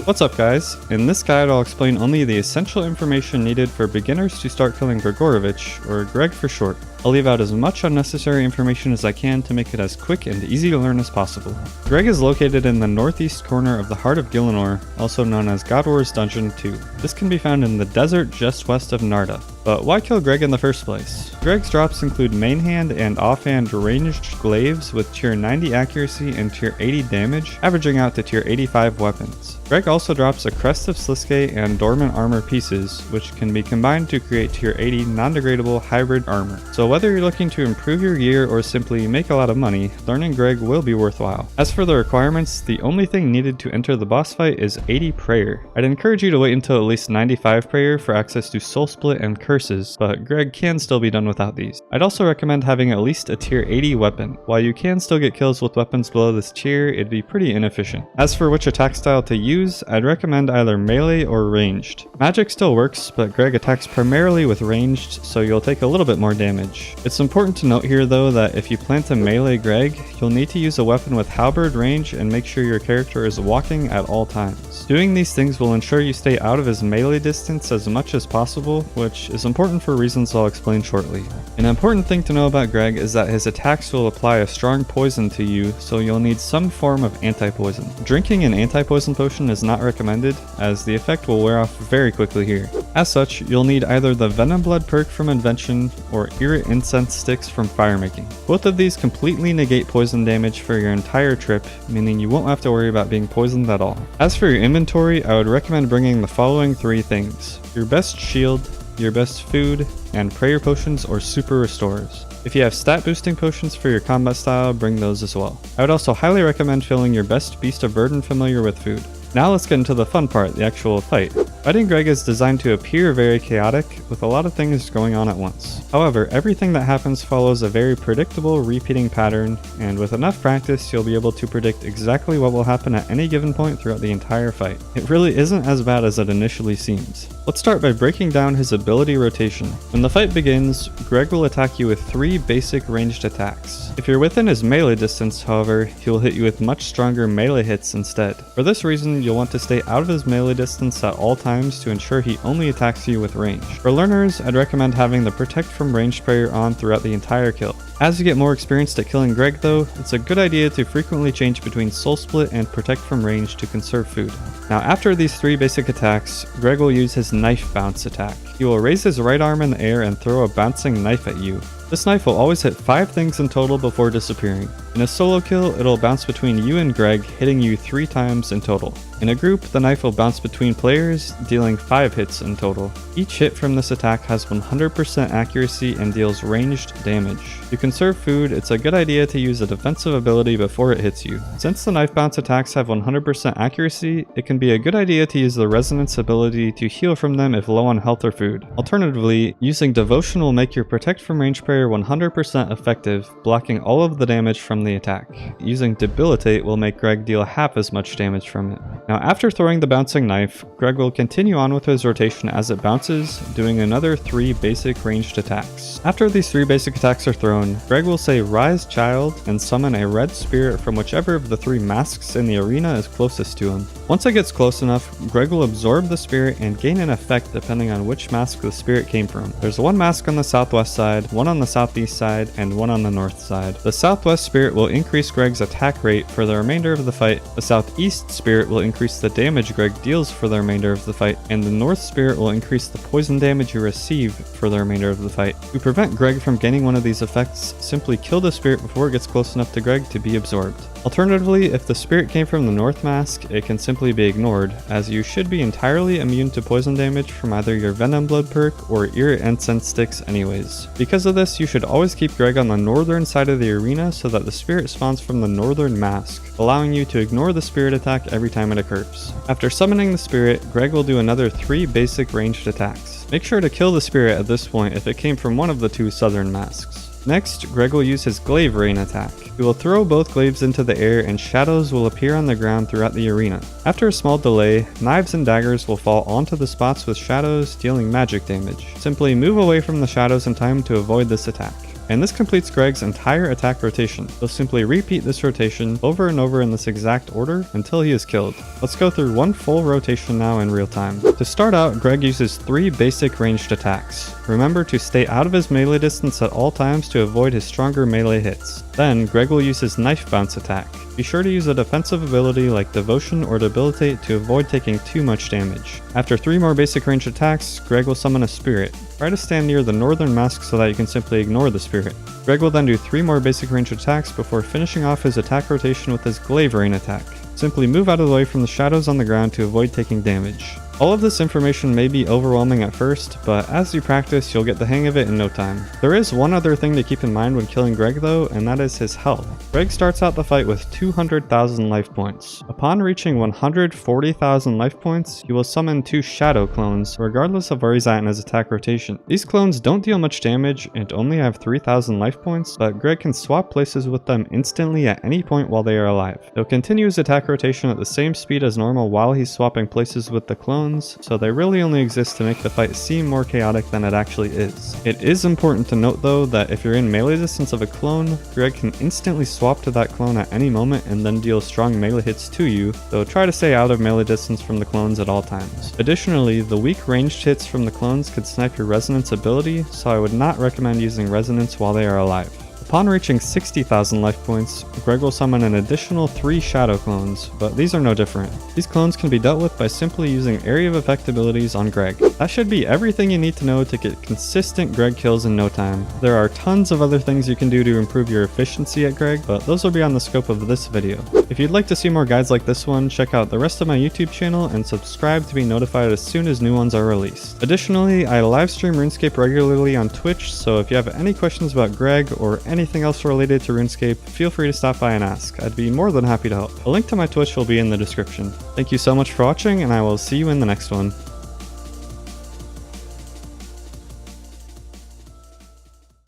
What's up guys? In this guide I'll explain only the essential information needed for beginners to start killing Gregorovic, or Greg for short. I'll leave out as much unnecessary information as I can to make it as quick and easy to learn as possible. Greg is located in the northeast corner of the heart of Gielinor, also known as God Wars Dungeon 2. This can be found in the desert just west of Narda. But why kill Greg in the first place? Greg's drops include main hand and offhand ranged glaives with tier 90 accuracy and tier 80 damage, averaging out to tier 85 weapons. Greg also drops a Crest of Sliske and Dormant Armor pieces, which can be combined to create tier 80 non-degradable hybrid armor. So whether you're looking to improve your gear or simply make a lot of money, learning Greg will be worthwhile. As for the requirements, the only thing needed to enter the boss fight is 80 prayer. I'd encourage you to wait until at least 95 prayer for access to soul split and curses, but Greg can still be done without these. I'd also recommend having at least a tier 80 weapon. While you can still get kills with weapons below this tier, it'd be pretty inefficient. As for which attack style to use, I'd recommend either melee or ranged. Magic still works, but Greg attacks primarily with ranged, so you'll take a little bit more damage. It's important to note here though that if you plan to melee Greg, you'll need to use a weapon with halberd range and make sure your character is walking at all times. Doing these things will ensure you stay out of his melee distance as much as possible, which is important for reasons I'll explain shortly. An important thing to know about Greg is that his attacks will apply a strong poison to you, so you'll need some form of anti-poison. Drinking an anti-poison potion is not recommended, as the effect will wear off very quickly here. As such, you'll need either the Venom Blood perk from Invention or Irrit Incense sticks from Firemaking. Both of these completely negate poison damage for your entire trip, meaning you won't have to worry about being poisoned at all. As for your inventory, I would recommend bringing the following 3 things: your best shield, your best food, and prayer potions or super restores. If you have stat boosting potions for your combat style, bring those as well. I would also highly recommend filling your best Beast of Burden familiar with food. Now let's get into the fun part, the actual fight. Fighting Greg is designed to appear very chaotic, with a lot of things going on at once. However, everything that happens follows a very predictable repeating pattern, and with enough practice you'll be able to predict exactly what will happen at any given point throughout the entire fight. It really isn't as bad as it initially seems. Let's start by breaking down his ability rotation. When the fight begins, Greg will attack you with 3 basic ranged attacks. If you're within his melee distance, however, he will hit you with much stronger melee hits instead. For this reason, you'll want to stay out of his melee distance at all times to ensure he only attacks you with range. For learners, I'd recommend having the Protect from Ranged prayer on throughout the entire kill. As you get more experienced at killing Greg though, it's a good idea to frequently change between Soul Split and Protect from Range to conserve food. Now after these 3 basic attacks, Greg will use his Knife Bounce attack. He will raise his right arm in the air and throw a bouncing knife at you. This knife will always hit 5 things in total before disappearing. In a solo kill, it'll bounce between you and Greg, hitting you 3 times in total. In a group, the knife will bounce between players, dealing 5 hits in total. Each hit from this attack has 100% accuracy and deals ranged damage. To conserve food, it's a good idea to use a defensive ability before it hits you. Since the knife bounce attacks have 100% accuracy, it can be a good idea to use the resonance ability to heal from them if low on health or food. Alternatively, using Devotion will make your Protect from Range prayer 100% effective, blocking all of the damage from the attack. Using Debilitate will make Greg deal half as much damage from it. Now after throwing the bouncing knife, Greg will continue on with his rotation as it bounces, doing another 3 basic ranged attacks. After these 3 basic attacks are thrown, Greg will say Rise Child and summon a red spirit from whichever of the 3 masks in the arena is closest to him. Once it gets close enough, Greg will absorb the spirit and gain an effect depending on which mask the spirit came from. There's 1 mask on the southwest side, 1 on the southeast side, and 1 on the north side. The southwest spirit will increase Greg's attack rate for the remainder of the fight, the southeast spirit will increase the damage Greg deals for the remainder of the fight, and the north spirit will increase the poison damage you receive for the remainder of the fight. To prevent Greg from gaining one of these effects, simply kill the spirit before it gets close enough to Greg to be absorbed. Alternatively, if the spirit came from the north mask, it can simply be ignored, as you should be entirely immune to poison damage from either your Venom Blood perk or Irrit Incense sticks anyways. Because of this, you should always keep Greg on the northern side of the arena so that the spirit spawns from the northern mask, allowing you to ignore the spirit attack every time it occurs. After summoning the spirit, Greg will do another 3 basic ranged attacks. Make sure to kill the spirit at this point if it came from one of the 2 southern masks. Next, Greg will use his Glaive Rain attack. He will throw both glaives into the air and shadows will appear on the ground throughout the arena. After a small delay, knives and daggers will fall onto the spots with shadows, dealing magic damage. Simply move away from the shadows in time to avoid this attack. And this completes Greg's entire attack rotation. He'll simply repeat this rotation over and over in this exact order until he is killed. Let's go through one full rotation now in real time. To start out, Greg uses 3 basic ranged attacks. Remember to stay out of his melee distance at all times to avoid his stronger melee hits. Then, Greg will use his knife bounce attack. Be sure to use a defensive ability like Devotion or Debilitate to avoid taking too much damage. After 3 more basic ranged attacks, Greg will summon a spirit. Try to stand near the northern mask so that you can simply ignore the spirit. Greg will then do 3 more basic ranged attacks before finishing off his attack rotation with his glaive rain attack. Simply move out of the way from the shadows on the ground to avoid taking damage. All of this information may be overwhelming at first, but as you practice, you'll get the hang of it in no time. There is one other thing to keep in mind when killing Greg though, and that is his health. Greg starts out the fight with 200,000 life points. Upon reaching 140,000 life points, you will summon 2 shadow clones, regardless of where he's at in his attack rotation. These clones don't deal much damage and only have 3,000 life points, but Greg can swap places with them instantly at any point while they are alive. He'll continue his attack rotation at the same speed as normal while he's swapping places with the clones, so they really only exist to make the fight seem more chaotic than it actually is. It is important to note though that if you're in melee distance of a clone, Greg can instantly swap to that clone at any moment and then deal strong melee hits to you, though try to stay out of melee distance from the clones at all times. Additionally, the weak ranged hits from the clones could snipe your resonance ability, so I would not recommend using resonance while they are alive. Upon reaching 60,000 life points, Greg will summon an additional 3 shadow clones, but these are no different. These clones can be dealt with by simply using area of effect abilities on Greg. That should be everything you need to know to get consistent Greg kills in no time. There are tons of other things you can do to improve your efficiency at Greg, but those will be on the scope of this video. If you'd like to see more guides like this one, check out the rest of my YouTube channel and subscribe to be notified as soon as new ones are released. Additionally, I live stream Runescape regularly on Twitch, so if you have any questions about Greg or anything else related to Runescape, feel free to stop by and ask. I'd be more than happy to help. A link to my Twitch will be in the description. Thank you so much for watching, and I will see you in the next one.